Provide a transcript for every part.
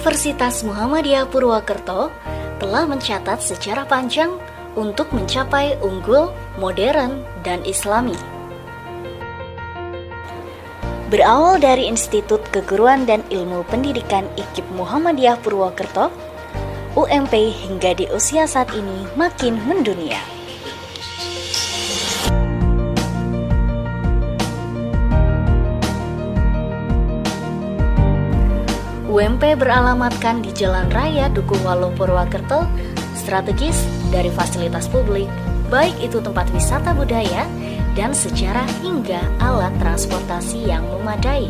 Universitas Muhammadiyah Purwokerto telah mencatat sejarah panjang untuk mencapai unggul, modern, dan islami. Berawal dari Institut Keguruan dan Ilmu Pendidikan IKIP Muhammadiyah Purwokerto, UMP hingga di usia saat ini makin mendunia. UMP beralamatkan di Jalan Raya Dukuhwalu Purwokerto, strategis dari fasilitas publik, baik itu tempat wisata budaya dan sejarah hingga alat transportasi yang memadai.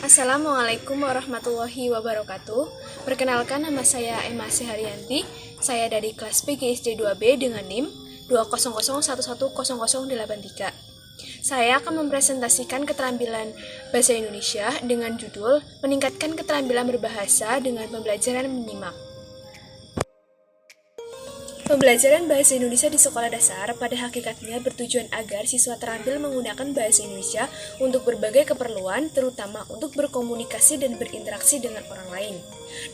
Assalamualaikum warahmatullahi wabarakatuh. Perkenalkan, nama saya Emma Haryanti. Saya dari kelas PGSD 2B dengan NIM 200111083. Saya akan mempresentasikan keterampilan bahasa Indonesia dengan judul Meningkatkan Keterampilan Berbahasa dengan Pembelajaran Menyimak. Pembelajaran bahasa Indonesia di sekolah dasar pada hakikatnya bertujuan agar siswa terampil menggunakan bahasa Indonesia untuk berbagai keperluan, terutama untuk berkomunikasi dan berinteraksi dengan orang lain.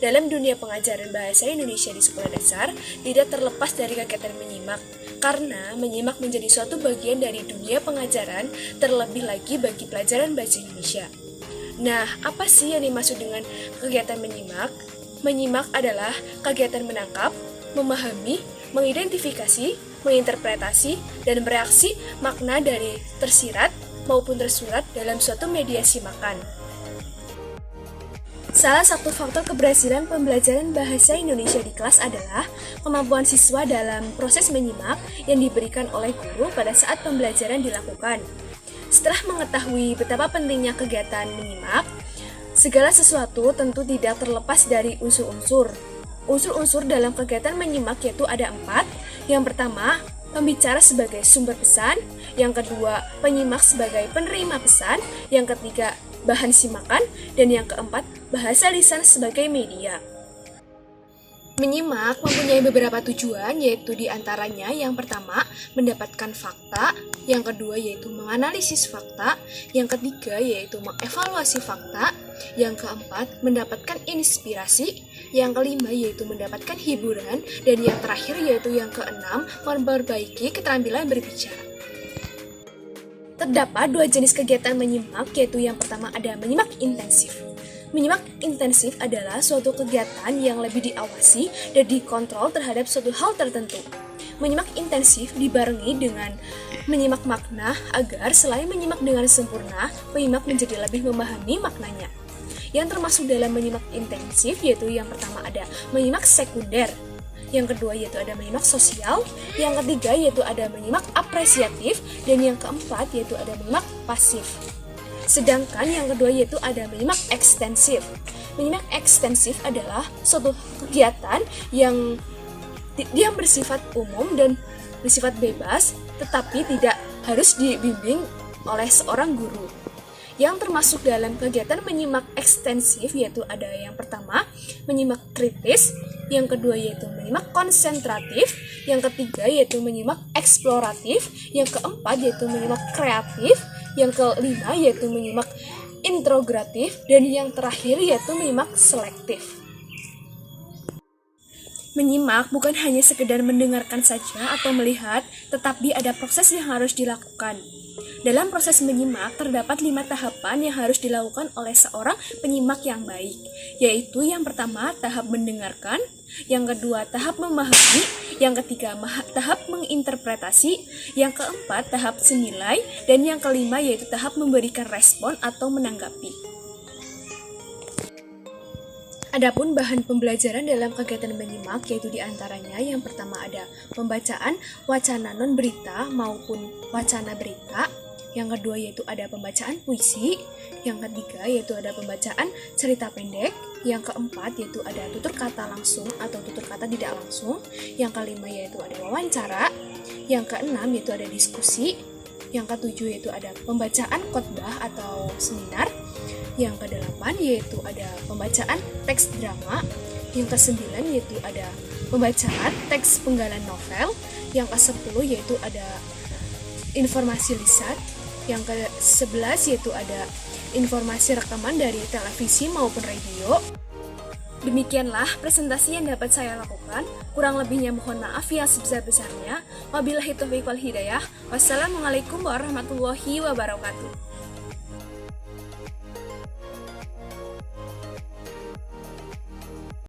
Dalam dunia pengajaran bahasa Indonesia di sekolah dasar, tidak terlepas dari kegiatan menyimak, karena menyimak menjadi suatu bagian dari dunia pengajaran, terlebih lagi bagi pelajaran bahasa Indonesia. Nah, apa sih yang dimaksud dengan kegiatan menyimak? Menyimak adalah kegiatan menangkap, memahami, mengidentifikasi, menginterpretasi, dan bereaksi makna dari tersirat maupun tersurat dalam suatu media simakan. Salah satu faktor keberhasilan pembelajaran bahasa Indonesia di kelas adalah kemampuan siswa dalam proses menyimak yang diberikan oleh guru pada saat pembelajaran dilakukan. Setelah mengetahui betapa pentingnya kegiatan menyimak, segala sesuatu tentu tidak terlepas dari unsur-unsur. Unsur-unsur dalam kegiatan menyimak yaitu ada 4. Yang pertama, pembicara sebagai sumber pesan. Yang kedua, penyimak sebagai penerima pesan. Yang ketiga, bahan simakan. Dan yang keempat, bahasa lisan sebagai media. Menyimak mempunyai beberapa tujuan, yaitu diantaranya yang pertama, mendapatkan fakta, yang kedua yaitu menganalisis fakta, yang ketiga yaitu mengevaluasi fakta, yang keempat mendapatkan inspirasi, yang kelima yaitu mendapatkan hiburan, dan yang terakhir yaitu yang keenam, memperbaiki keterampilan berbicara. Terdapat 2 jenis kegiatan menyimak, yaitu yang pertama ada menyimak intensif. Menyimak intensif adalah suatu kegiatan yang lebih diawasi dan dikontrol terhadap suatu hal tertentu. Menyimak intensif dibarengi dengan menyimak makna agar selain menyimak dengan sempurna, penyimak menjadi lebih memahami maknanya. Yang termasuk dalam menyimak intensif yaitu yang pertama ada menyimak sekunder, yang kedua yaitu ada menyimak sosial, yang ketiga yaitu ada menyimak apresiatif, dan yang keempat yaitu ada menyimak pasif. Sedangkan yang kedua yaitu ada menyimak ekstensif. Menyimak ekstensif adalah suatu kegiatan yang bersifat umum dan bersifat bebas, tetapi tidak harus dibimbing oleh seorang guru. Yang termasuk dalam kegiatan menyimak ekstensif yaitu ada yang pertama, menyimak kritis, yang kedua yaitu menyimak konsentratif, yang ketiga yaitu menyimak eksploratif, yang keempat yaitu menyimak kreatif, yang kelima yaitu menyimak integratif, dan yang terakhir yaitu menyimak selektif. Menyimak bukan hanya sekedar mendengarkan saja atau melihat, tetapi ada proses yang harus dilakukan. Dalam proses menyimak, terdapat 5 tahapan yang harus dilakukan oleh seorang penyimak yang baik, yaitu yang pertama, tahap mendengarkan, yang kedua, tahap memahami, yang ketiga, tahap menginterpretasi, yang keempat, tahap senilai, dan yang kelima, yaitu tahap memberikan respon atau menanggapi. Adapun bahan pembelajaran dalam kegiatan menyimak yaitu diantaranya yang pertama ada pembacaan wacana non-berita maupun wacana berita, yang kedua yaitu ada pembacaan puisi, yang ketiga yaitu ada pembacaan cerita pendek, yang keempat yaitu ada tutur kata langsung atau tutur kata tidak langsung, yang kelima yaitu ada wawancara, yang keenam yaitu ada diskusi, Yang ketujuh yaitu ada pembacaan khotbah atau seminar. Yang kedelapan yaitu ada pembacaan teks drama. Yang kesembilan yaitu ada pembacaan teks penggalan novel. Yang ke-10 yaitu ada informasi lisan. Yang ke-11 yaitu ada informasi rekaman dari televisi maupun radio. Demikianlah presentasi yang dapat saya lakukan. Kurang lebihnya mohon maaf yang sebesar-besarnya. Wabillahi taufiq wal hidayah. Wassalamualaikum warahmatullahi wabarakatuh.